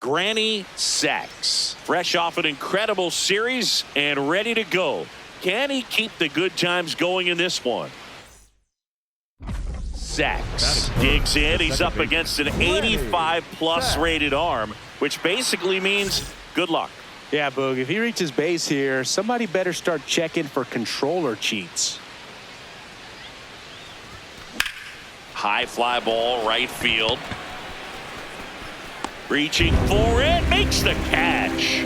Granny Sachs, fresh off an incredible series and ready to go. Can he keep the good times going in this one? Sachs digs in. He's up against an 85+ rated arm, which basically means good luck. Yeah, Boog, if he reaches base here, somebody better start checking for controller cheats. High fly ball, right field. Reaching for it, makes the catch.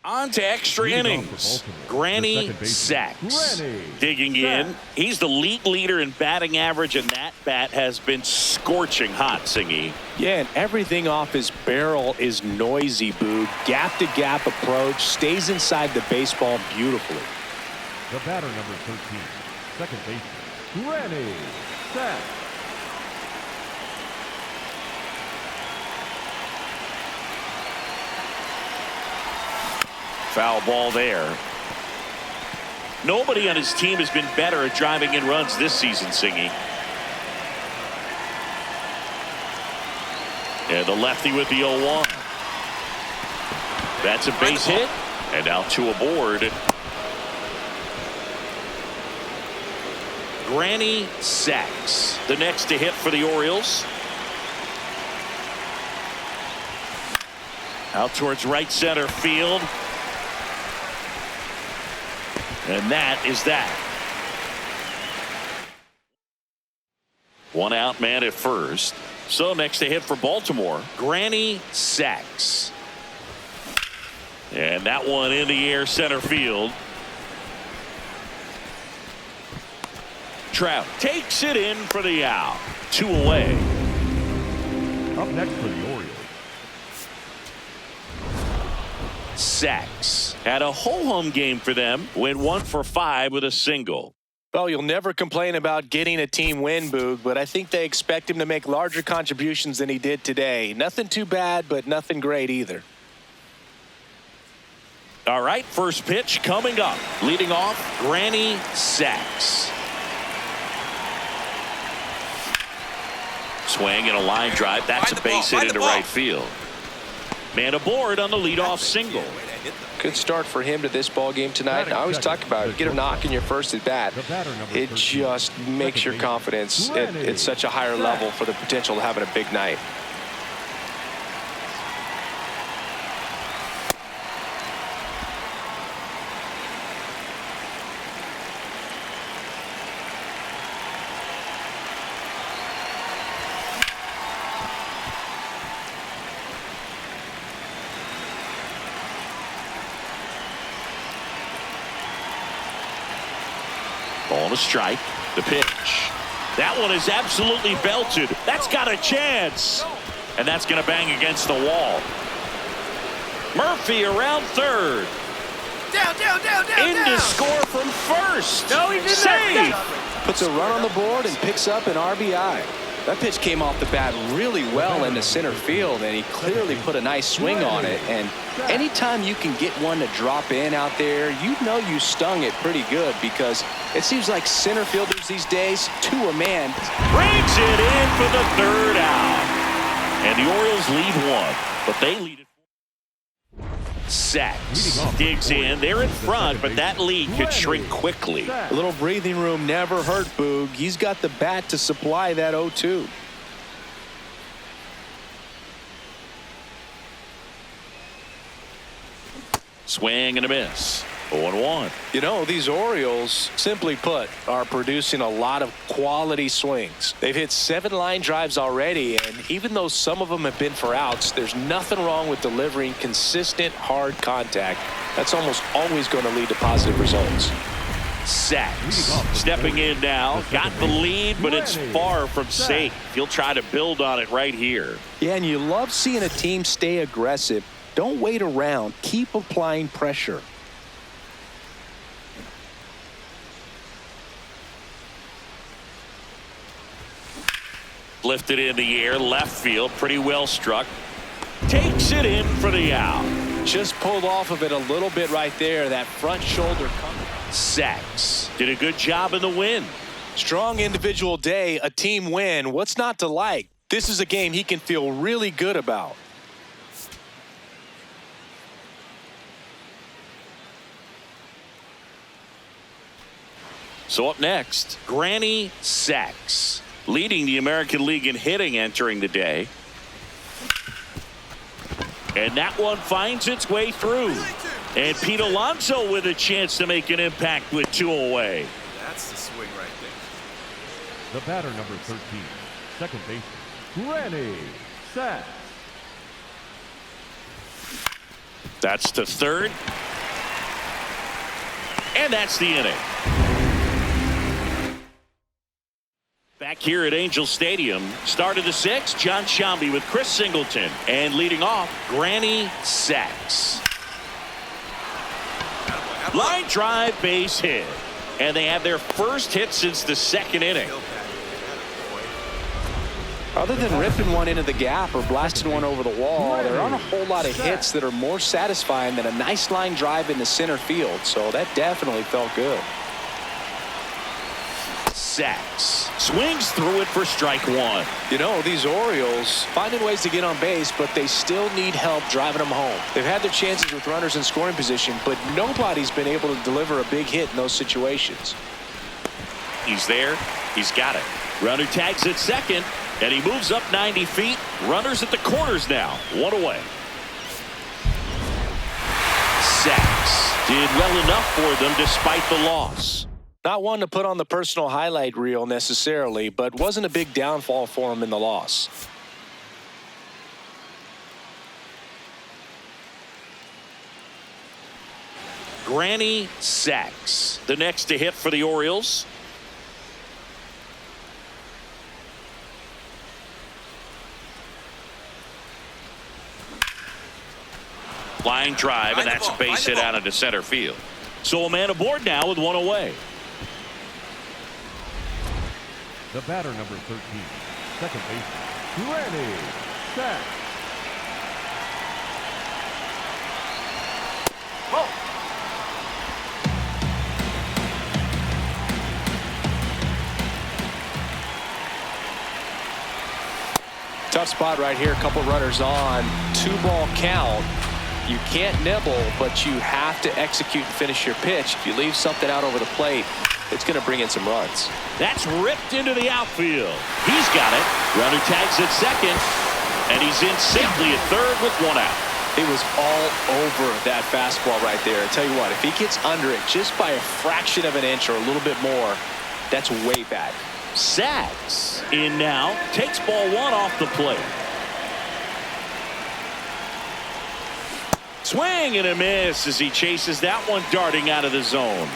On to extra innings. Granny Sachs digging in. He's the league leader in batting average, and that bat has been scorching hot, Singy. Yeah, and everything off his barrel is noisy, Boog. Gap-to-gap approach, stays inside the baseball beautifully. The batter, number 13, second baseman, Granny Sachs. Foul ball there. Nobody on his team has been better at driving in runs this season, Singy. And the lefty with the 0-1. That's a base hit. And now two aboard. Granny Sachs, the next to hit for the Orioles. Out towards right center field. And that is that. One out, man at first. So next to hit for Baltimore, Granny Sachs. And that one in the air center field. Trout takes it in for the out. Two away. Up next for the Orioles, Sachs had a ho-hum game for them. Went 1 for 5 with a single. Well, you'll never complain about getting a team win, Boog, but I think they expect him to make larger contributions than he did today. Nothing too bad, but nothing great either. All right, first pitch coming up. Leading off, Granny Sachs. Swing and a line drive. That's a base hit into right field. Man aboard on the leadoff single. Good start for him to this ball game tonight. I always talk about it. Get a knock in your first at bat. It just makes your confidence at such a higher level for the potential of having a big night. On a strike, the pitch. That one is absolutely belted. That's got a chance. And that's going to bang against the wall. Murphy around third. Down. In to score from first. No, he didn't. Save. Puts a run on the board and picks up an RBI. That pitch came off the bat really well into center field, and he clearly put a nice swing on it. And anytime you can get one to drop in out there, you know you stung it pretty good, because it seems like center fielders these days, to a man, Brings it in for the third out. And the Orioles lead one, but they lead it. Sachs digs in. They're in front, but that lead could shrink quickly. A little breathing room never hurt, Boog. He's got the bat to supply that 0-2. Swing and a miss. 0-1. You know, these Orioles, simply put, are producing a lot of quality swings. They've hit 7 line drives already, and even though some of them have been for outs, there's nothing wrong with delivering consistent, hard contact. That's almost always going to lead to positive results. Sachs stepping in now. Got the lead, but it's far from safe. He'll try to build on it right here. Yeah, and you love seeing a team stay aggressive. Don't wait around. Keep applying pressure. Lifted in the air, left field, pretty well struck. Takes it in for the out. Just pulled off of it a little bit right there. That front shoulder coming. Sachs did a good job in the win. Strong individual day, a team win. What's not to like? This is a game he can feel really good about. So up next, Granny Sachs, leading the American League in hitting entering the day. And that one finds its way through. And Pete Alonso with a chance to make an impact with 2 away. That's the swing right there. The batter, number 13, second baseman, Granny Sachs. That's to third. And that's the inning. Back here at Angel Stadium, start of the 6th, John Shambi with Chris Singleton. And leading off, Granny Sachs. Line drive, base hit. And they have their first hit since the 2nd inning. Other than ripping one into the gap or blasting one over the wall, there aren't a whole lot of hits that are more satisfying than a nice line drive in the center field. So that definitely felt good. Sachs swings through it for strike 1. You know, these Orioles finding ways to get on base, but they still need help driving them home. They've had their chances with runners in scoring position, but nobody's been able to deliver a big hit in those situations. He's there. He's got it. Runner tags at second, and he moves up 90 feet. Runners at the corners now. 1 away. Sachs did well enough for them despite the loss. Not one to put on the personal highlight reel necessarily, but wasn't a big downfall for him in the loss. Granny Sachs, the next to hit for the Orioles. Line drive, and that's a base hit out into center field. So a man aboard now with 1 away. The batter, number 13, second baseman, Granny Sachs. Tough spot right here. A couple runners on. 2-ball count. You can't nibble, but you have to execute and finish your pitch. If you leave something out over the plate, it's going to bring in some runs. That's ripped into the outfield. He's got it. Runner tags at second, and he's in safely at third with 1 out. It was all over that fastball right there. I tell you what, if he gets under it just by a fraction of an inch or a little bit more, that's way back. Sachs in now, takes ball 1 off the plate. Swing and a miss as he chases that one darting out of the zone.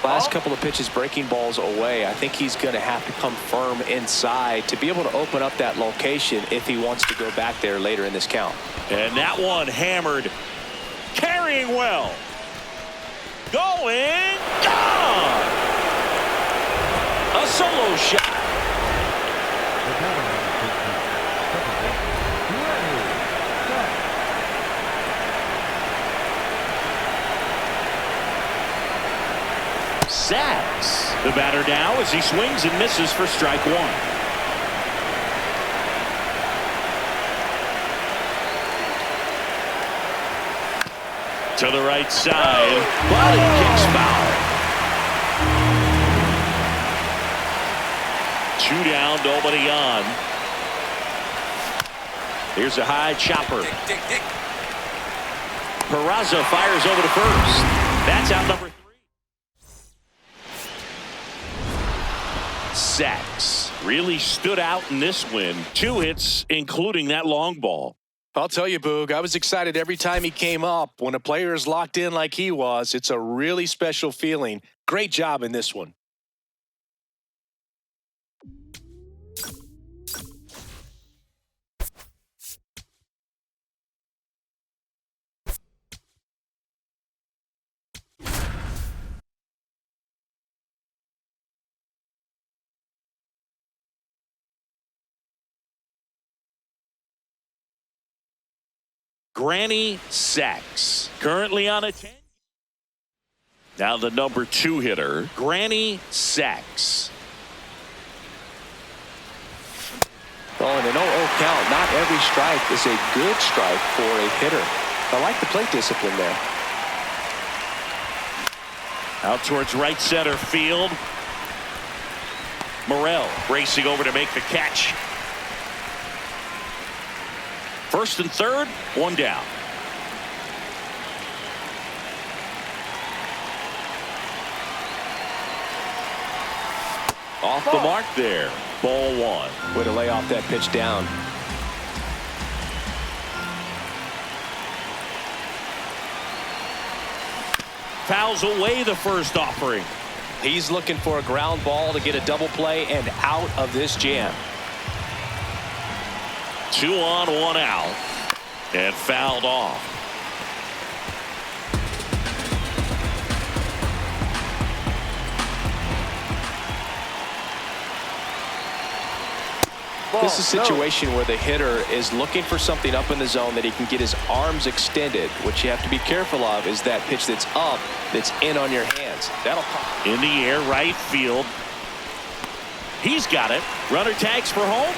Last couple of pitches breaking balls away. I think he's going to have to come firm inside to be able to open up that location if he wants to go back there later in this count. And that one hammered. Carrying well. Going. Gone. A solo shot. The batter, number 13, second baseman, Granny Sachs. Sachs, the batter now as he swings and misses for strike 1. To the right side, body kicks foul. 2 down, nobody on. Here's a high chopper. Peraza fires over to first. That's out number 3. Sachs really stood out in this win. 2 hits, including that long ball. I'll tell you, Boog, I was excited every time he came up. When a player is locked in like he was, it's a really special feeling. Great job in this one. Granny Sachs currently on a 10. Now the number 2 hitter, Granny Sachs. Well, in an 0-0 count, not every strike is a good strike for a hitter. I like the plate discipline there. Out towards right center field. Morel racing over to make the catch. First and third, one down. Off the mark there. Ball one. Way to lay off that pitch down. Fouls away the first offering. He's looking for a ground ball to get a double play and out of this jam. 2 on, 1 out. And fouled off. This is a situation where the hitter is looking for something up in the zone that he can get his arms extended. What you have to be careful of is that pitch that's up, that's in on your hands. That'll pop. In the air, right field. He's got it. Runner tags for home.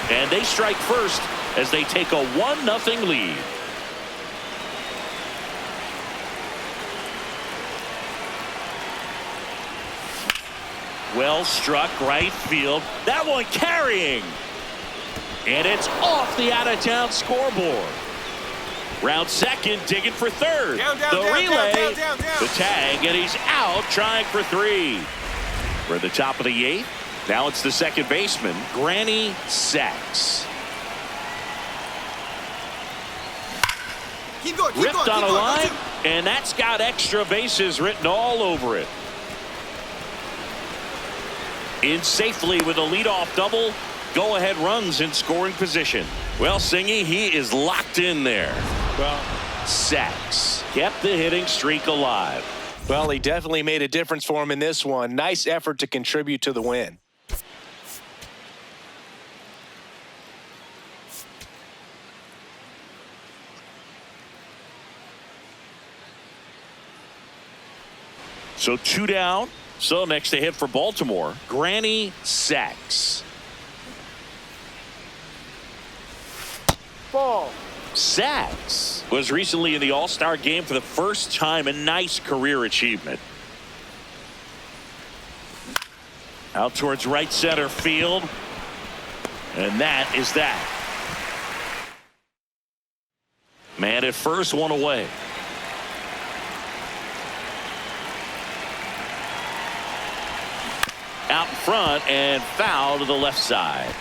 And they strike first as they take a 1-0 lead. Well struck right field. That one carrying. And it's off the out-of-town scoreboard. Round second, digging for third. The relay, the tag, and he's out trying for 3. We're at the top of the 8th. Now it's the second baseman, Granny Sacks. Ripped on a line, and that's got extra bases written all over it. In safely with a leadoff double. Go-ahead runs in scoring position. Well, Singy, he is locked in there. Well, Sacks kept the hitting streak alive. well, he definitely made a difference for him in this one. Nice effort to contribute to the win. So 2 down. So next to hit for Baltimore, Granny Sacks. Ball. Sacks was recently in the All-Star game for the first time. A nice career achievement. Out towards right center field. And that is that. Man at first, one away. Out in front and foul to the left side.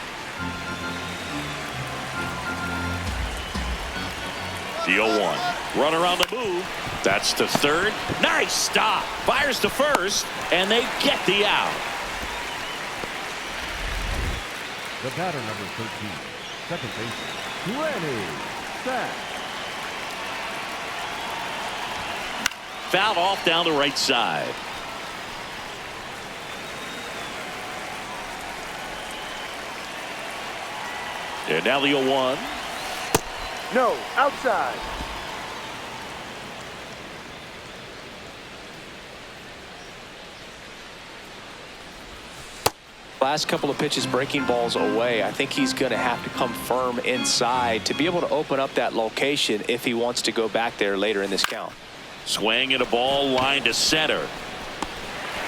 The 0-1. Run around the move. That's to third. Nice stop. Fires to first, and they get the out. The batter, number 13, second baseman, Granny Sacks. Fouled off down the right side. And now the 0-1. No, outside. Last couple of pitches breaking balls away. I think he's going to have to come firm inside to be able to open up that location if he wants to go back there later in this count. Swing and a ball line to center.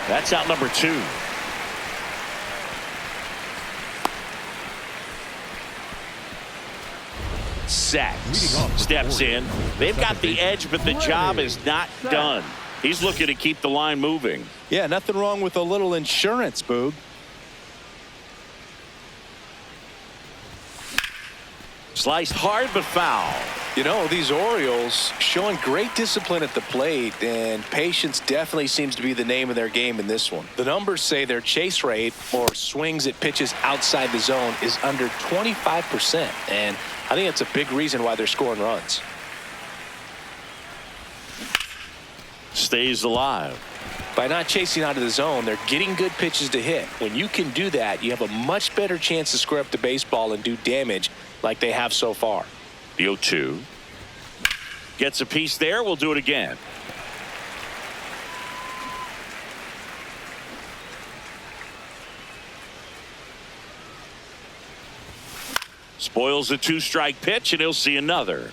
That's out number 2. Sacks steps in. They've got the edge, but the job is not done. He's looking to keep the line moving. Yeah, nothing wrong with a little insurance, Boog. Sliced hard but foul. You know, these Orioles showing great discipline at the plate, and patience definitely seems to be the name of their game in this one. The numbers say their chase rate, or swings at pitches outside the zone, is under 25%, and I think that's a big reason why they're scoring runs. Stays alive. By not chasing out of the zone, they're getting good pitches to hit. When you can do that, you have a much better chance to square up the baseball and do damage like they have so far. The 0-2. Gets a piece there. We'll do it again. Spoils the 2-strike pitch, and he'll see another.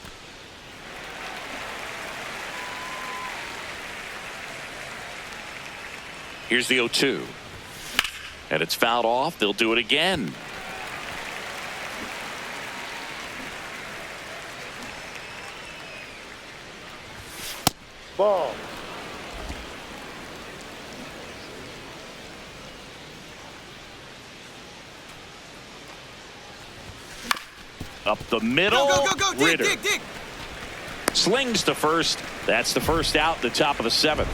Here's the 0-2. And it's fouled off. They'll do it again. Ball. Up the middle. Go, go, go, go. Ritter Dig. slings to first. That's the first out, the top of the 7th.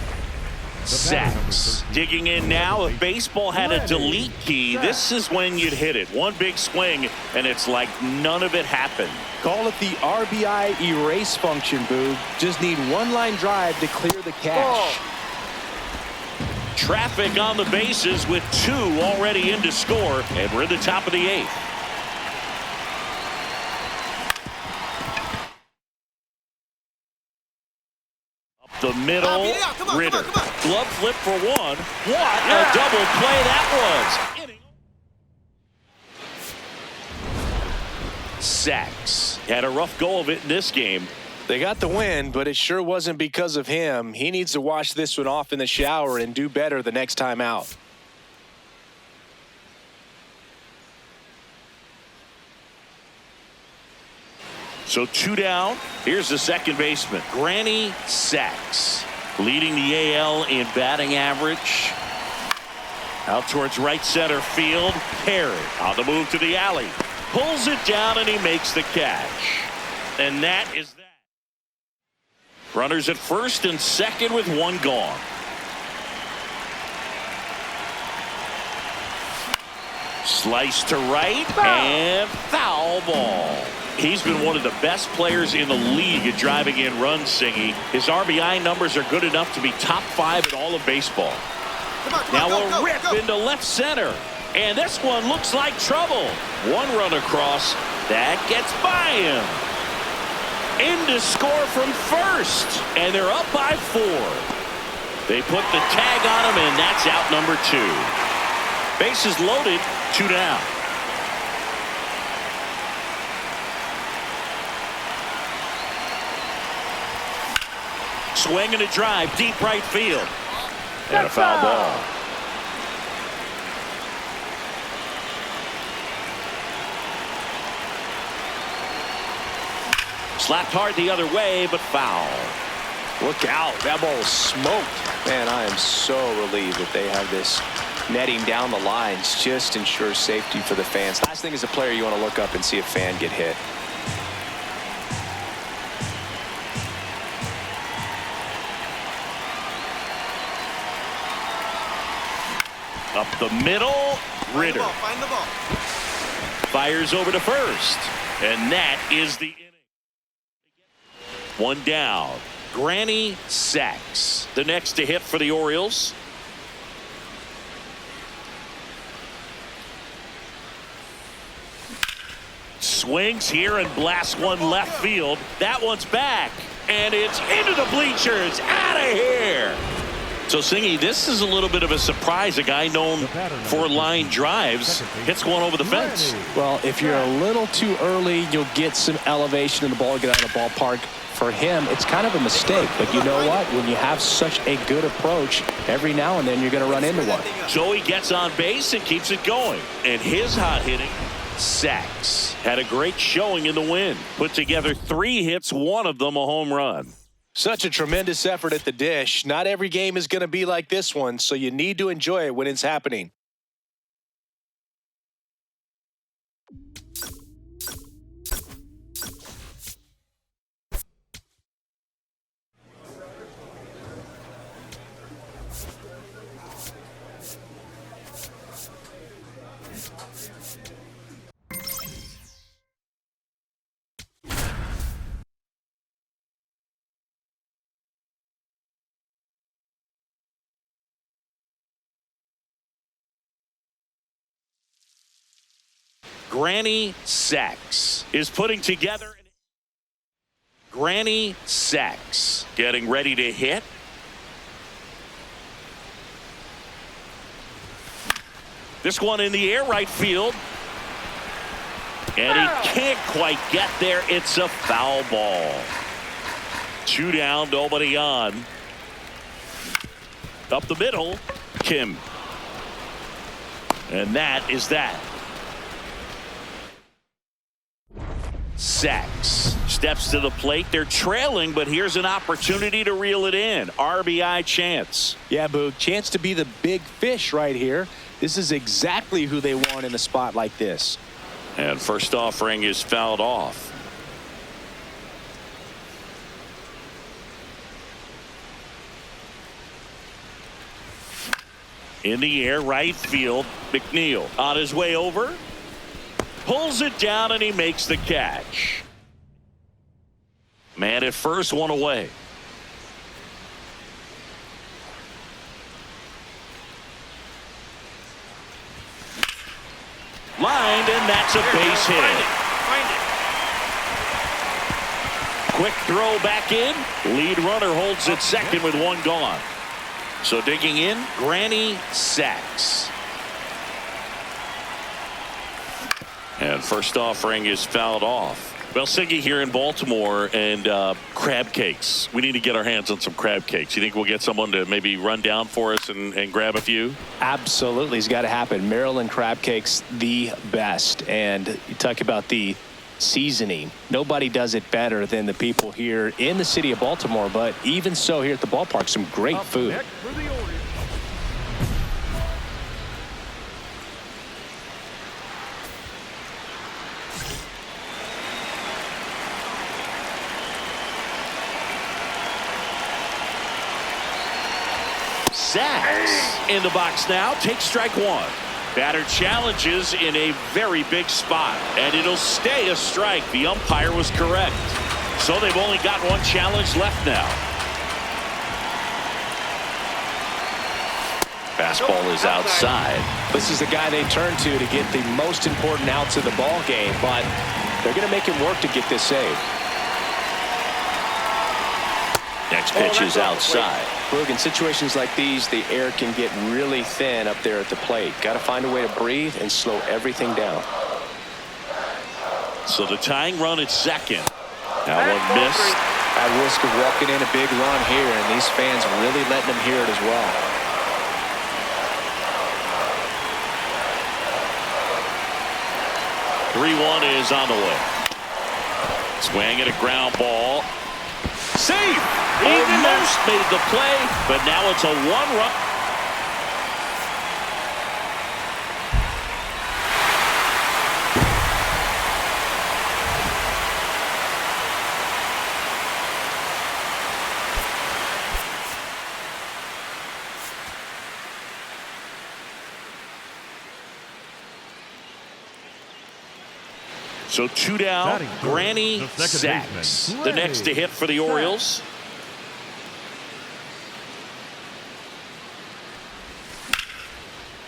Sacks. Digging in now. If baseball had a delete key, this is when you'd hit it. One big swing, and it's like none of it happened. Call it the RBI erase function, Boog. Just need one line drive to clear the cache. Traffic on the bases with 2 already in to score, and we're in the top of the 8th. The middle, Ritter. Glove flip for 1. What a double play that was. Sacks. Had a rough go of it in this game. They got the win, but it sure wasn't because of him. He needs to wash this one off in the shower and do better the next time out. So 2 down. Here's the second baseman, Granny Sacks, leading the AL in batting average. Out towards right center field. Perry on the move to the alley. Pulls it down, and he makes the catch. And that is that. Runners at first and second with 1 gone. Slice to right, and foul ball. He's been one of the best players in the league at driving in runs, Singy. His RBI numbers are good enough to be top 5 in all of baseball. Now a rip into left center. And this one looks like trouble. 1 run across. That gets by him. In to score from first. And they're up by 4. They put the tag on him, and that's out number 2. Bases loaded, 2 down. Swing and a drive, deep right field. And a foul ball. Slapped hard the other way, but foul. Look out. That ball was smoked. Man, I am so relieved that they have this netting down the lines. Just ensures safety for the fans. Last thing as a player, you want to look up and see a fan get hit. Up the middle, Ritter. Find the ball. Fires over to first. And that is the inning. 1 down. Granny Sacks, the next to hit for the Orioles. Swings here and blasts one left field. That one's back. And it's into the bleachers. Out of here. So, Singy, this is a little bit of a surprise. A guy known for line drives hits one over the fence. Well, if you're a little too early, you'll get some elevation in the ball, get out of the ballpark. For him, it's kind of a mistake. But you know what? When you have such a good approach, every now and then you're going to run into one. So he gets on base and keeps it going. And his hot hitting, Sacks, had a great showing in the win. Put together 3 hits, 1 of them a home run. Such a tremendous effort at the dish. Not every game is going to be like this one, so you need to enjoy it when it's happening. Granny Sacks is putting together. Granny Sacks getting ready to hit. This one in the air, right field. And he can't quite get there. It's a foul ball. 2 down, nobody on. Up the middle. Kim. And that is that. Sachs steps to the plate. They're trailing, but here's an opportunity to reel it in. RBI chance. Yeah, Boog, chance to be the big fish right here. This is exactly who they want in a spot like this. And first offering is fouled off. In the air, right field. McNeil on his way over. Pulls it down and he makes the catch. Man at first, one away. Lined, and that's a base hit. Quick throw back in. Lead runner holds at second with one gone. So digging in, Granny Sachs. And first offering is fouled off. Well, Siggy here in Baltimore, and crab cakes. We need to get our hands on some crab cakes. You think we'll get someone to maybe run down for us and grab a few? Absolutely. It's got to happen. Maryland crab cakes, the best. And you talk about the seasoning. Nobody does it better than the people here in the city of Baltimore. But even so, here at the ballpark, some great food. Next for the Orioles. Sachs in the box now. Takes strike one. Batter challenges in a very big spot, and it'll stay a strike. The umpire was correct. So they've only got one challenge left now. Fastball is outside. This is the guy they turn to get the most important outs of the ball game, but they're going to make him work to get this save. Next pitch is outside. Look, in situations like these, the air can get really thin up there at the plate. Got to find a way to breathe and slow everything down. So the tying run at second. That one missed. At risk of walking in a big run here, and these fans really letting them hear it as well. Three-one is on the way. Swing at a ground ball. Safe! Almost made the play, but now it's a one-run. So two down, Granny Sachs. The next to hit for the Orioles.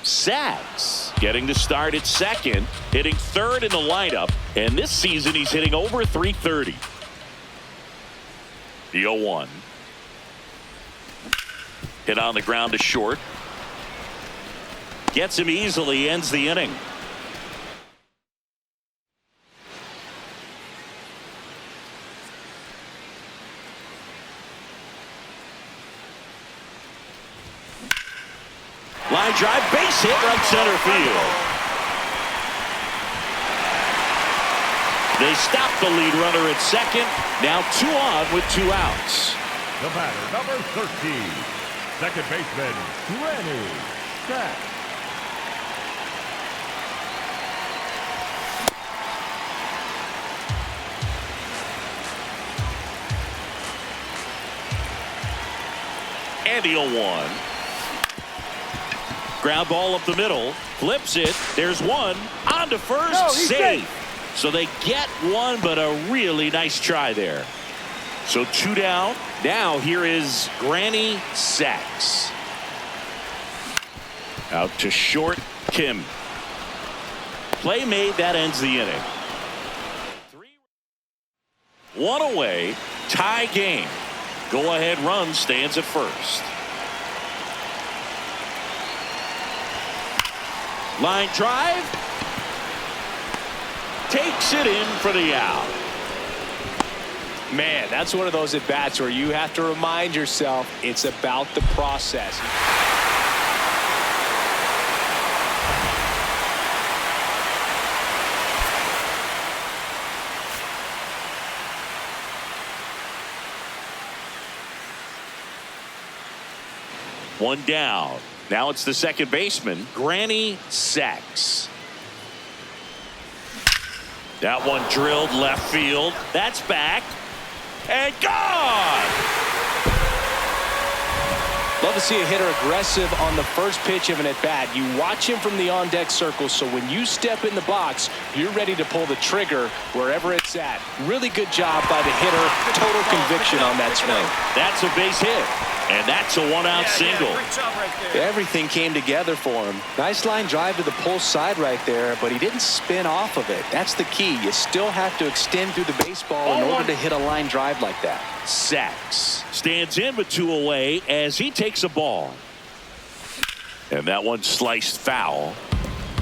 Sachs getting the start at second, hitting third in the lineup, and this season he's hitting over 330. The 0-1. Hit on the ground to short. Gets him easily, ends the inning. Line drive, base hit, right center field. They stop the lead runner at second. Now 2 on with 2 outs. The batter, number 13, second baseman, Granny Sachs. And the 0-1. Ground ball up the middle, flips it. There's one on to first, safe. So they get one, but a really nice try there. So 2 down. Now here is Granny Sachs. Out to short, Kim. Play made, that ends the inning. 1 away, tie game. Go ahead run stands at first. Line drive. Takes it in for the out. Man, that's one of those at-bats where you have to remind yourself it's about the process. One down. Now it's the second baseman, Granny Sacks. That one drilled left field. That's back. And gone! Love to see a hitter aggressive on the first pitch of an at-bat. You watch him from the on-deck circle, so when you step in the box, you're ready to pull the trigger wherever it's at. Really good job by the hitter. Total conviction on that swing. That's a base hit. And that's a one-out single. Great job right there. Everything came together for him. Nice line drive to the pull side right there, but he didn't spin off of it. That's the key. You still have to extend through the baseball in order to hit a line drive like that. Sacks stands in with 2 away as he takes a ball. And that one sliced foul.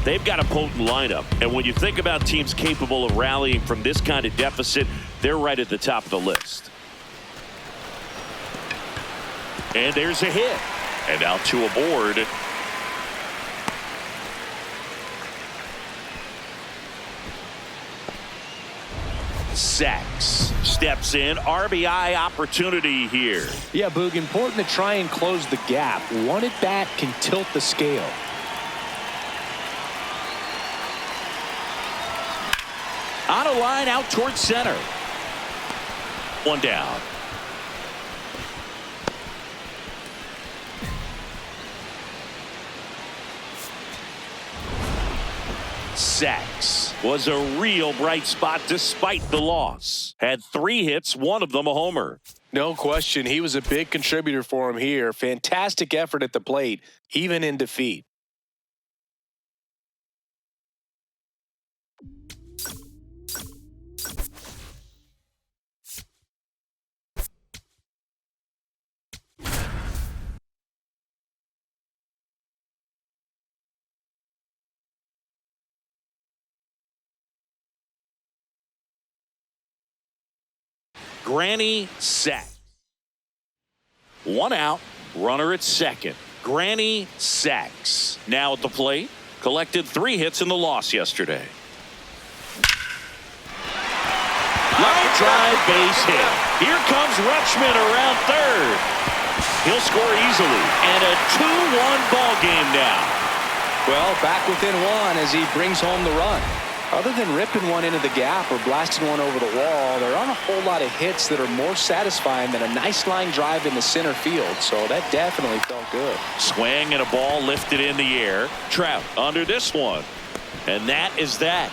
They've got a potent lineup. And when you think about teams capable of rallying from this kind of deficit, they're right at the top of the list. And there's a hit. And now 2 aboard. Sacks steps in. RBI opportunity here. Yeah, Boog, important to try and close the gap. One at bat can tilt the scale. On a line out towards center. One down. Sacks was a real bright spot despite the loss. Had 3 hits, one of them a homer. No question, he was a big contributor for him here. Fantastic effort at the plate, even in defeat. Granny Sacks. 1 out, runner at second. Granny Sacks now at the plate. Collected 3 hits in the loss yesterday. Line drive base hit. Here comes Rutschman around third. He'll score easily. And a 2-1 ball game now. Well, back within 1 as he brings home the run. Other than ripping one into the gap or blasting one over the wall, there aren't a whole lot of hits that are more satisfying than a nice line drive in the center field. So that definitely felt good. Swing and a ball lifted in the air. Trout under this one. And that is that.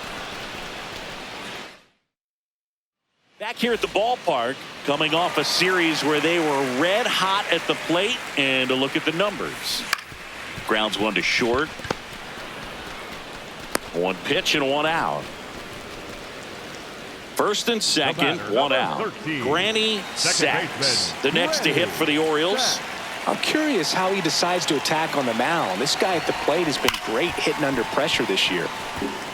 Back here at the ballpark, coming off a series where they were red hot at the plate, and a look at the numbers. Grounds 1 to short. 1 pitch and 1 out. First and second, 1 out. Granny Sacks, the next to hit for the Orioles. I'm curious how he decides to attack on the mound. This guy at the plate has been great hitting under pressure this year.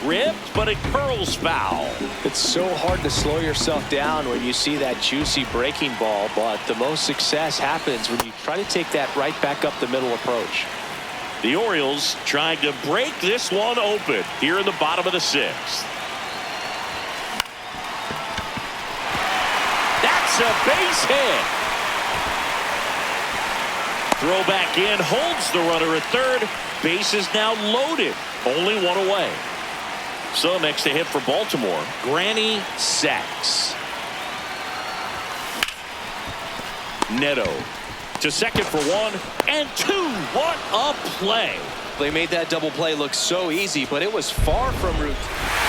Ripped, but it curls foul. It's so hard to slow yourself down when you see that juicy breaking ball, but the most success happens when you try to take that right back up the middle approach. The Orioles trying to break this one open here in the bottom of the 6th. That's a base hit. Throw back in, holds the runner at third. Base is now loaded. Only 1 away. So next to hit for Baltimore, Granny Sacks. Neto to second for 1 and 2. What a play. They made that double play look so easy, but it was far from routine.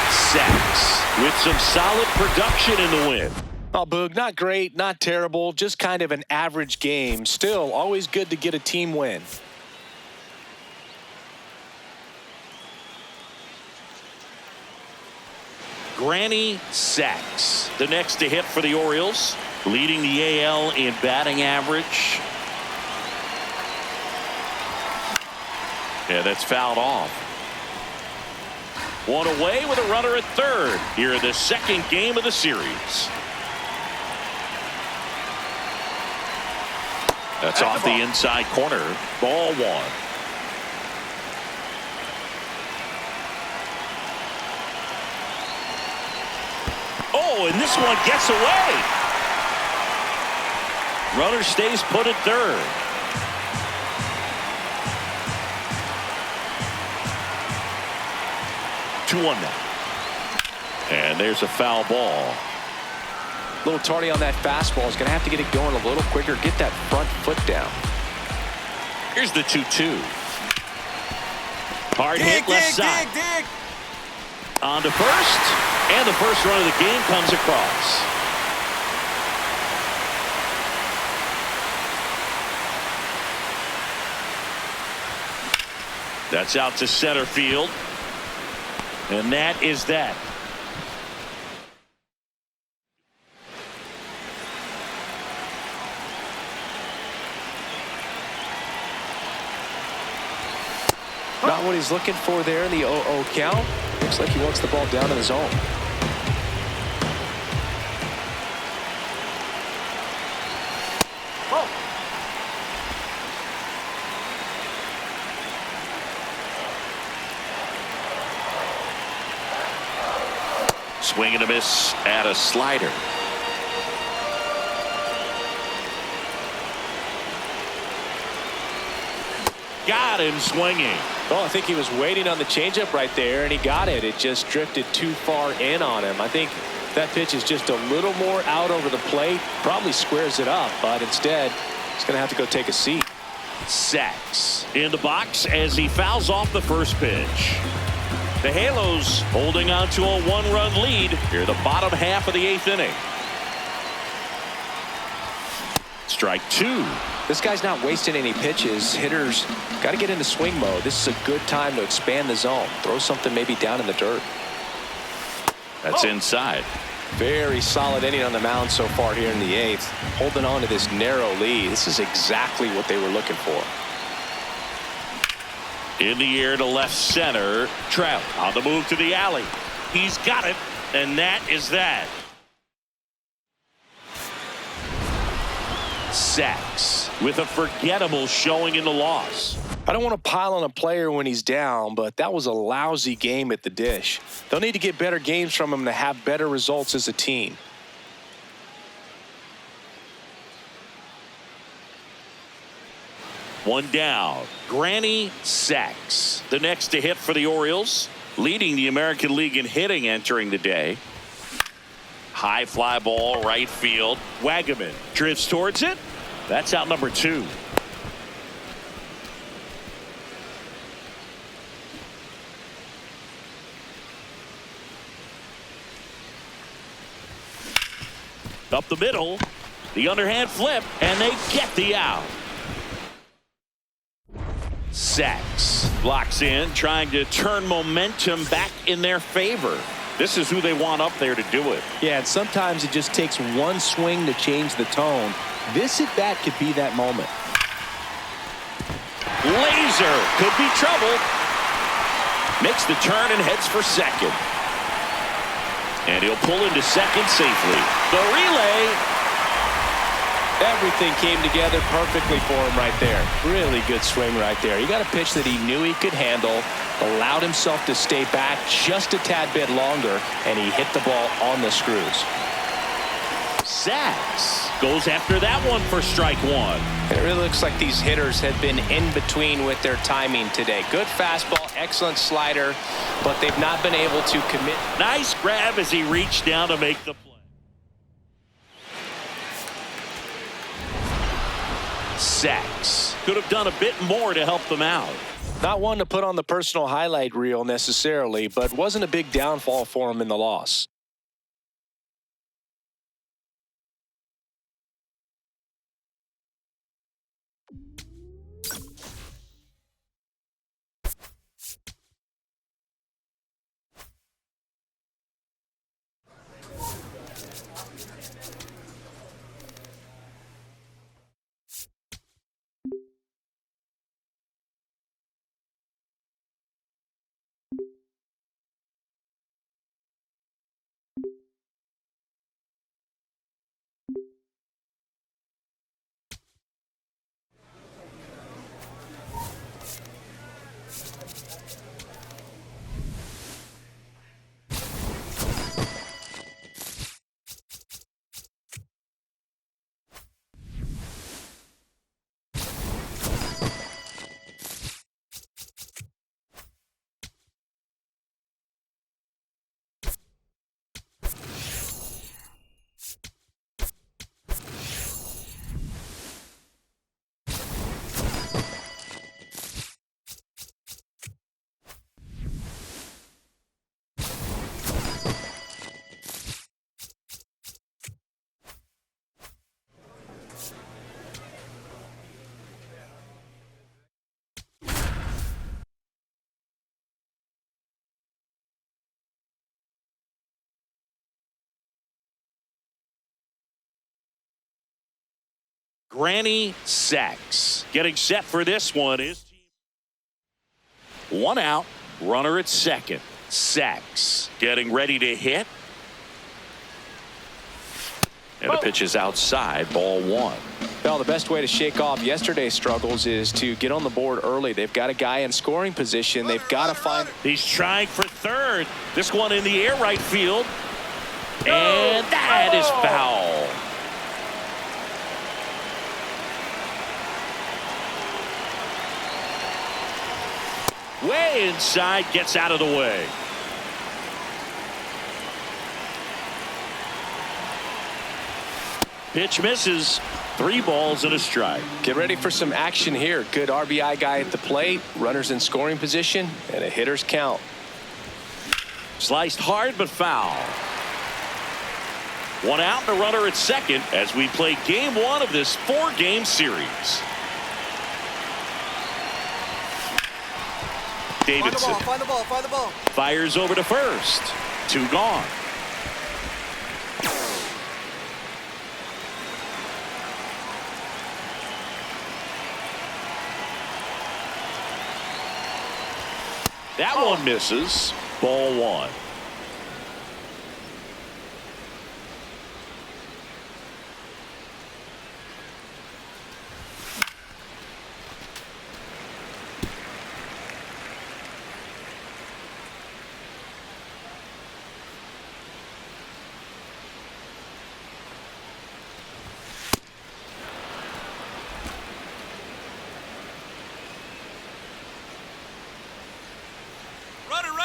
Sacks with some solid production in the win. Oh, Boog, not great, not terrible, just kind of an average game. Still, always good to get a team win. Granny Sacks, the next to hit for the Orioles, leading the AL in batting average. Yeah, that's fouled off. 1 away with a runner at third here in the second game of the series. That's off the inside corner. Ball 1. Oh, and this one gets away. Runner stays put at third. 2-1 now. And there's a foul ball. A little tardy on that fastball. Is going to have to get it going a little quicker. Get that front foot down. Here's the 2-2. Hard hit left side. Dig. On to first. And the first run of the game comes across. That's out to center field. And that is that. Not what he's looking for there in the 0-0 count. Looks like he wants the ball down in the zone. Swing and a miss at a slider. Got him swinging. Well, I think he was waiting on the changeup right there, and he got it. It just drifted too far in on him. I think that pitch is just a little more out over the plate. Probably squares it up, but instead, he's going to have to go take a seat. Sacks in the box as he fouls off the first pitch. The Halos holding on to a one-run lead here, the bottom half of the 8th inning. Strike 2. This guy's not wasting any pitches. Hitters got to get into swing mode. This is a good time to expand the zone. Throw something maybe down in the dirt. That's inside. Very solid inning on the mound so far here in the 8th. Holding on to this narrow lead. This is exactly what they were looking for. In the air to left center. Trout on the move to the alley. He's got it, and that is that. Sacks with a forgettable showing in the loss. I don't want to pile on a player when he's down, but that was a lousy game at the dish. They'll need to get better games from him to have better results as a team. One down. Granny Sacks, the next to hit for the Orioles, leading the American League in hitting entering the day. High fly ball right field. Wagaman drifts towards it. That's out number 2. Up the middle, the underhand flip, and they get the out. Sacks blocks in, trying to turn momentum back in their favor. This is who they want up there to do it. Yeah, and sometimes it just takes one swing to change the tone. This at bat could be that moment. Laser could be trouble. Makes the turn and heads for second. And he'll pull into second safely. The relay. Everything came together perfectly for him right there. Really good swing right there. He got a pitch that he knew he could handle, allowed himself to stay back just a tad bit longer, and he hit the ball on the screws. Sacks goes after that one for strike 1. It really looks like these hitters have been in between with their timing today. Good fastball, excellent slider, but they've not been able to commit. Nice grab as he reached down to make the play. Sacks could have done a bit more to help them out. Not one to put on the personal highlight reel necessarily, but wasn't a big downfall for him in the loss. Granny Sachs. Getting set for this one is one out, runner at second. Sachs getting ready to hit. And the pitch is outside, ball one. Well, the best way to shake off yesterday's struggles is to get on the board early. They've got a guy in scoring position. They've got to find. He's trying for third. This one in the air right field. And that is foul. Way inside, gets out of the way. Pitch misses. 3 balls and a strike. Get ready for some action here. Good RBI guy at the plate. Runners in scoring position. And a hitter's count. Sliced hard but foul. One out and a runner at second as we play game 1 of this 4-game series. Davidson. Find the ball. Fires over to first. 2 gone. That one misses. Ball 1.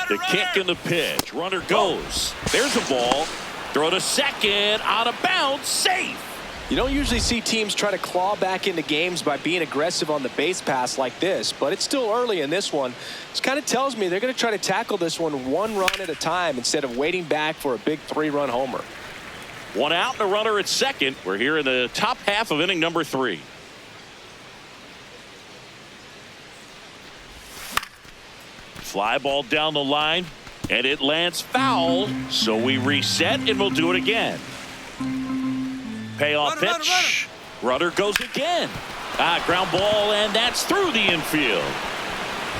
The kick and the pitch. Runner goes. There's a ball. Throw to second. Out of bounds. Safe. You don't usually see teams try to claw back into games by being aggressive on the base pass like this, but it's still early in this one. This kind of tells me they're going to try to tackle this one 1 run at a time instead of waiting back for a big 3-run homer. 1 out and a runner at second. We're here in the top half of inning number 3. Fly ball down the line, and it lands foul. So we reset, and we'll do it again. Payoff pitch. Runner goes again. Ground ball, and that's through the infield.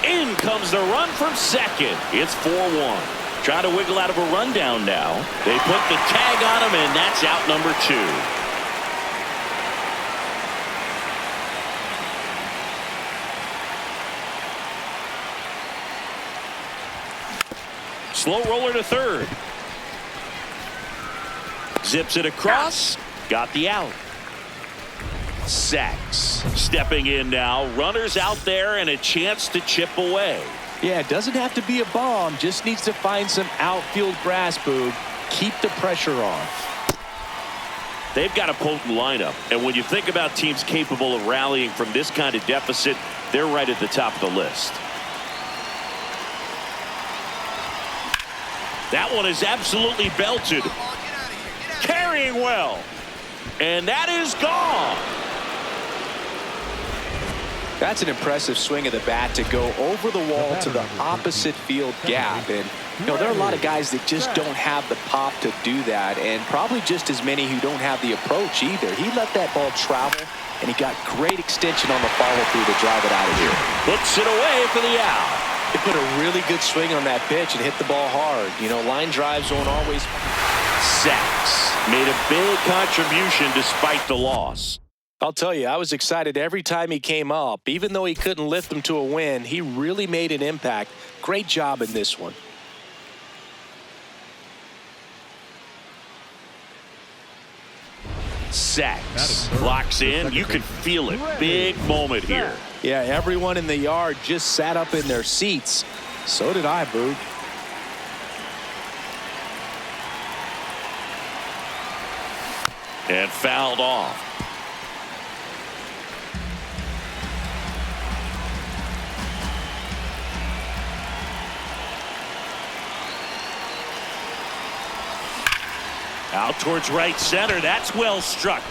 In comes the run from second. It's 4-1. Trying to wiggle out of a rundown now. They put the tag on him, and that's out number 2. Slow roller to third. Zips it across. Got the out. Sachs stepping in now. Runners out there and a chance to chip away. Yeah, it doesn't have to be a bomb. Just needs to find some outfield grass, Boog. Keep the pressure on. They've got a potent lineup. And when you think about teams capable of rallying from this kind of deficit, they're right at the top of the list. That one is absolutely belted. Carrying well. And that is gone. That's an impressive swing of the bat to go over the wall to the opposite field gap. And, you know, there are a lot of guys that just don't have the pop to do that. And probably just as many who don't have the approach either. He let that ball travel, and he got great extension on the follow-through to drive it out of here. Puts it away for the out. He put a really good swing on that pitch and hit the ball hard. You know, line drives won't always. Sachs made a big contribution despite the loss. I'll tell you, I was excited every time he came up. Even though he couldn't lift them to a win, he really made an impact. Great job in this one. Sachs locks in. You can feel it. Big moment here. Yeah, everyone in the yard just sat up in their seats. So did I, Boog. And fouled off. Out towards right center. That's well struck.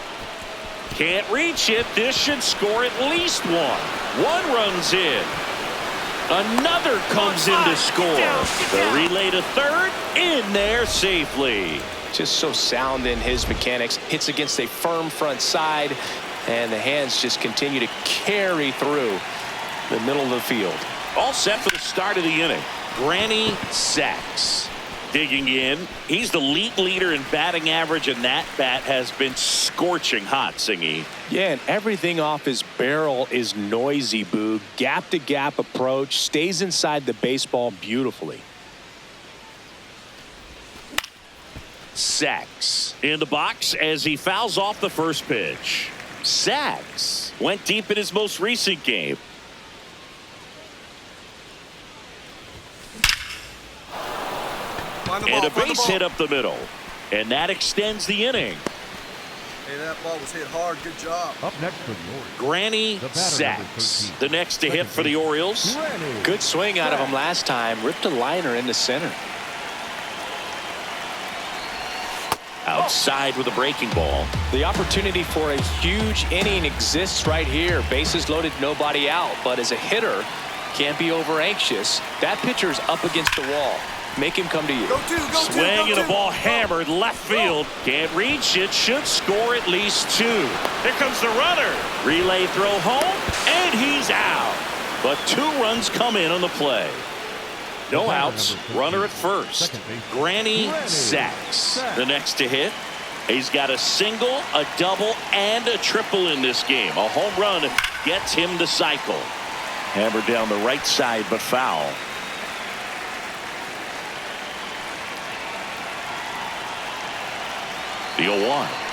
Can't reach it. This should score at least 1. 1 runs in. Another comes in to score. The relay to third. In there safely. Just so sound in his mechanics. Hits against a firm front side. And the hands just continue to carry through the middle of the field. All set for the start of the inning. Granny Sachs digging in. He's the league leader in batting average, and that bat has been scorching hot, Singy. Yeah, and everything off his barrel is noisy, Boog. Gap-to-gap approach, stays inside the baseball beautifully. Sachs in the box as he fouls off the first pitch. Sachs went deep in his most recent game. And a base hit up the middle. And that extends the inning. Hey, that ball was hit hard. Good job. Up next for the Orioles. Granny Sachs, the next to hit for the Orioles. Granny Good swing out of him last time. Ripped a liner into center. Outside with a breaking ball. The opportunity for a huge inning exists right here. Bases loaded, nobody out. But as a hitter, can't be over anxious. That pitcher's up against the wall. Make him come to you. Go two, go two, Swing go and a two. ball hammered left field. Can't reach it. Should score at least 2. Here comes the runner. Relay throw home, and he's out. But 2 runs come in on the play. No outs. Runner at first. Granny Sachs, the next to hit. He's got a single, a double, and a triple in this game. A home run gets him the cycle. Hammered down the right side, but foul. The 0-1.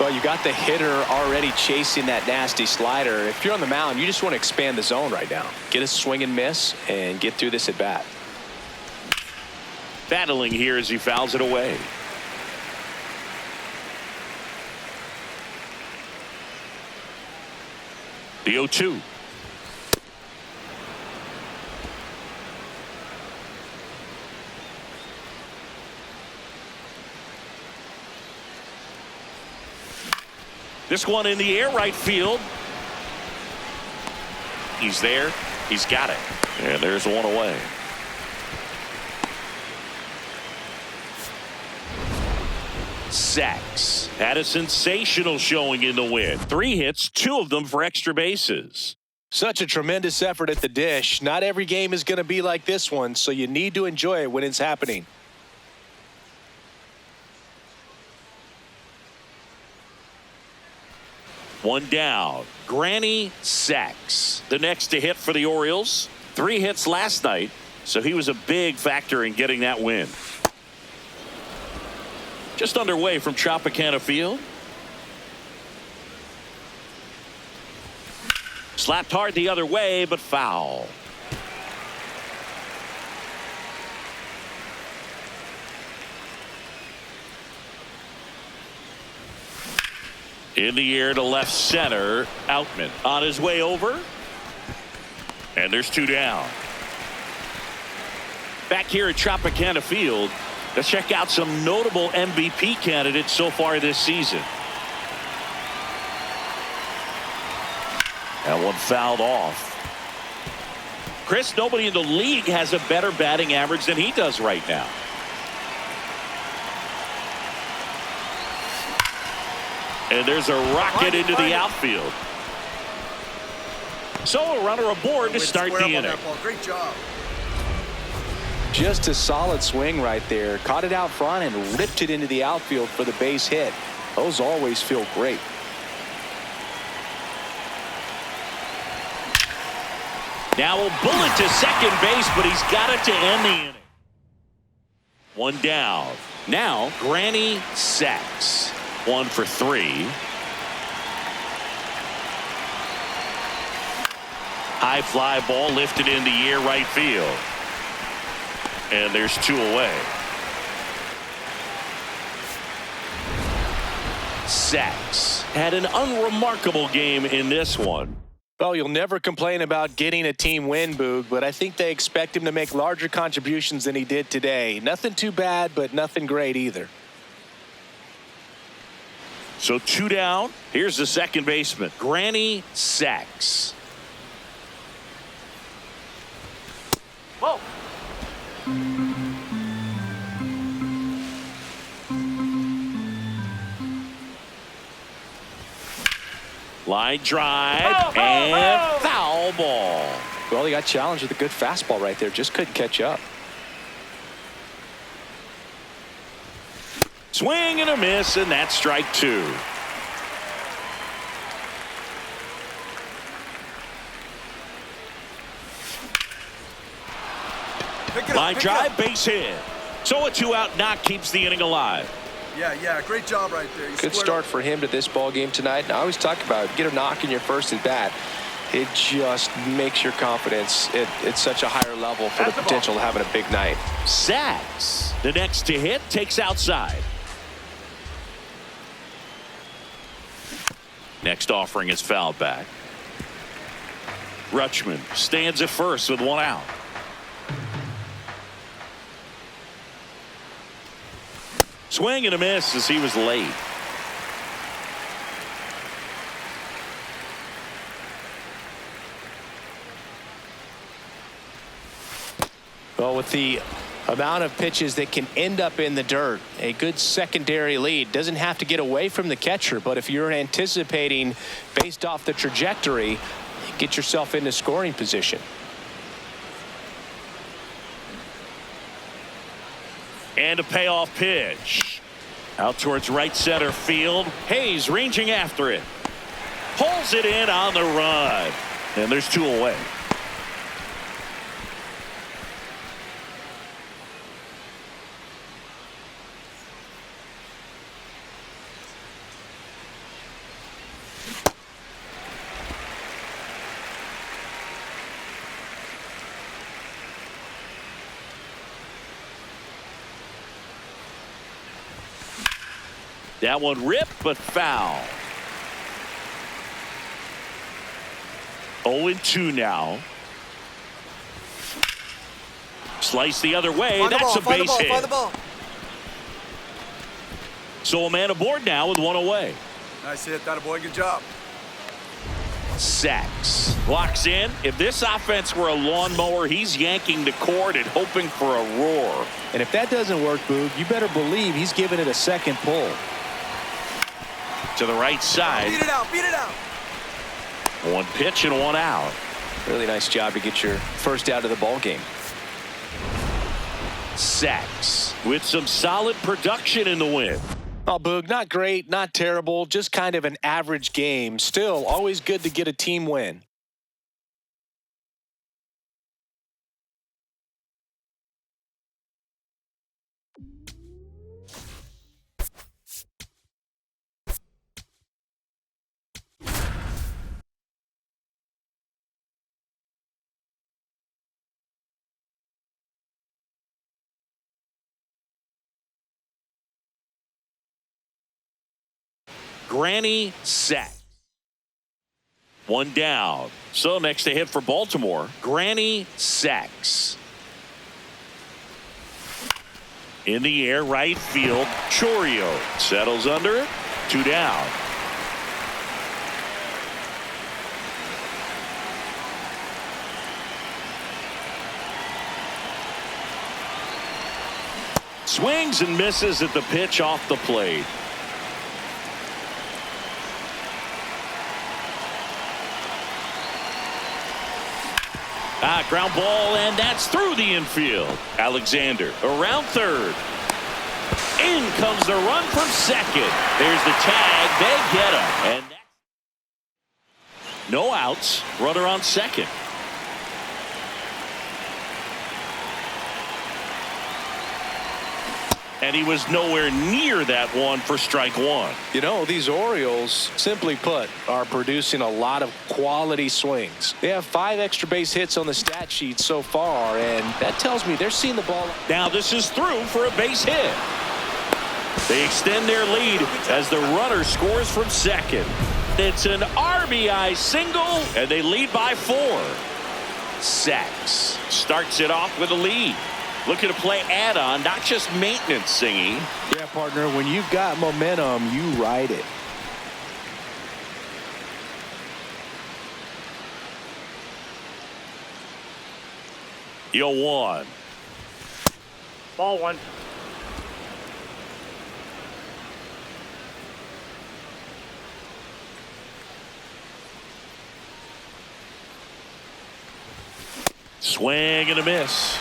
Well, you got the hitter already chasing that nasty slider. If you're on the mound, you just want to expand the zone right now. Get a swing and miss and get through this at bat. Battling here as he fouls it away. The 0-2. This one in the air, right field. He's there. He's got it. And there's one away. Sachs had a sensational showing in the win. 3 hits, 2 of them for extra bases. Such a tremendous effort at the dish. Not every game is going to be like this one, so you need to enjoy it when it's happening. One down. Granny Sachs, the next to hit for the Orioles. 3 hits last night, so he was a big factor in getting that win. Just underway from Tropicana Field. Slapped hard the other way, but foul. In the air to left center. Outman on his way over. And there's 2 down. Back here at Tropicana Field, let's check out some notable MVP candidates so far this season. That one fouled off. Chris, nobody in the league has a better batting average than he does right now. And there's a rocket into the outfield. So a runner aboard to start the inning. Great job. Just a solid swing right there. Caught it out front and ripped it into the outfield for the base hit. Those always feel great. Now a bullet to second base, but he's got it to end the inning. 1 down. Now Granny Sachs. 1 for 3. High fly ball lifted in the air right field. And there's 2 away. Sachs had an unremarkable game in this one. Well, you'll never complain about getting a team win, Boog, but I think they expect him to make larger contributions than he did today. Nothing too bad, but nothing great either. So 2 down. Here's the second baseman, Granny Sachs. Whoa. Line drive and foul ball. Well, he got challenged with a good fastball right there. Just couldn't catch up. Swing and a miss, and that's strike two. Line drive, base hit. So a 2-out knock keeps the inning alive. Yeah, great job right there. You Good squared start up. for him to this ball game tonight. And I always talk about get a knock in your first at bat. It just makes your confidence at such a higher level for the potential of having a big night. Sacks. The next to hit takes outside. Next offering is fouled back. Rutschman stands at first with one out. Swing and a miss as he was late. Well, with the amount of pitches that can end up in the dirt, a good secondary lead doesn't have to get away from the catcher, but if you're anticipating based off the trajectory, get yourself into scoring position. And a payoff pitch. Out towards right center field. Hayes ranging after it. Pulls it in on the run. And there's two away. That one ripped, but foul. 0-2 now. Slice the other way. Find the That's ball, a find the base ball, hit. find the ball. So a man aboard now with one away. Nice hit, that a boy. Good job. Sacks. Locks in. If this offense were a lawnmower, he's yanking the cord and hoping for a roar. And if that doesn't work, Boog, you better believe he's giving it a second pull. To the right side. Beat it out, beat it out. One pitch and one out. Really nice job to get your first out of the ball game. Sacks with some solid production in the win. Oh, Boog, not great, not terrible, just kind of an average game. Still, always good to get a team win. Granny sack. One down. So next to hit for Baltimore, Granny Sacks. In the air, right field, Chorio settles under it. Two down. Swings and misses at the pitch off the plate. Ground ball, and that's through the infield. Alexander around third. In comes the run from second. There's the tag. They get him. And no outs. Runner on second. And he was nowhere near that one for strike one. You know, these Orioles, simply put, are producing a lot of quality swings. They have 5 extra base hits on the stat sheet so far, and that tells me they're seeing the ball. Now this is through for a base hit. They extend their lead as the runner scores from second. It's an RBI single, and they lead by 4. Sacks starts it off with a lead. Looking to play add-on, not just maintenance, Singy. Yeah, partner, when you've got momentum, you ride it. Yo, 1. Ball one. Swing and a miss.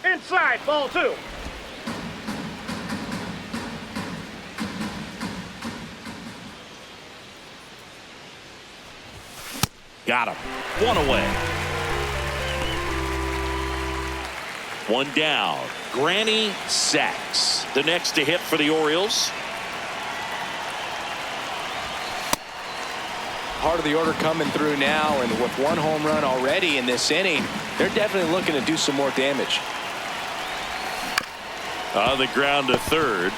Inside, ball 2. Got him. One away. One down. Granny Sachs, the next to hit for the Orioles. Part of the order coming through now, and with one home run already in this inning, they're definitely looking to do some more damage. On the ground to third.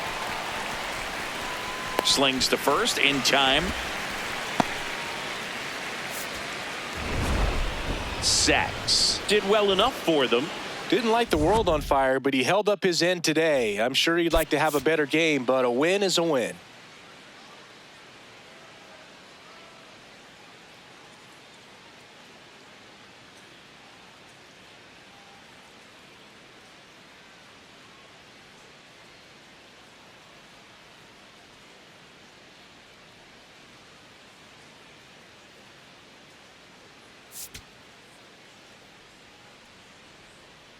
Slings to first in time. Sachs did well enough for them. Didn't light the world on fire, but he held up his end today. I'm sure he'd like to have a better game, but a win is a win.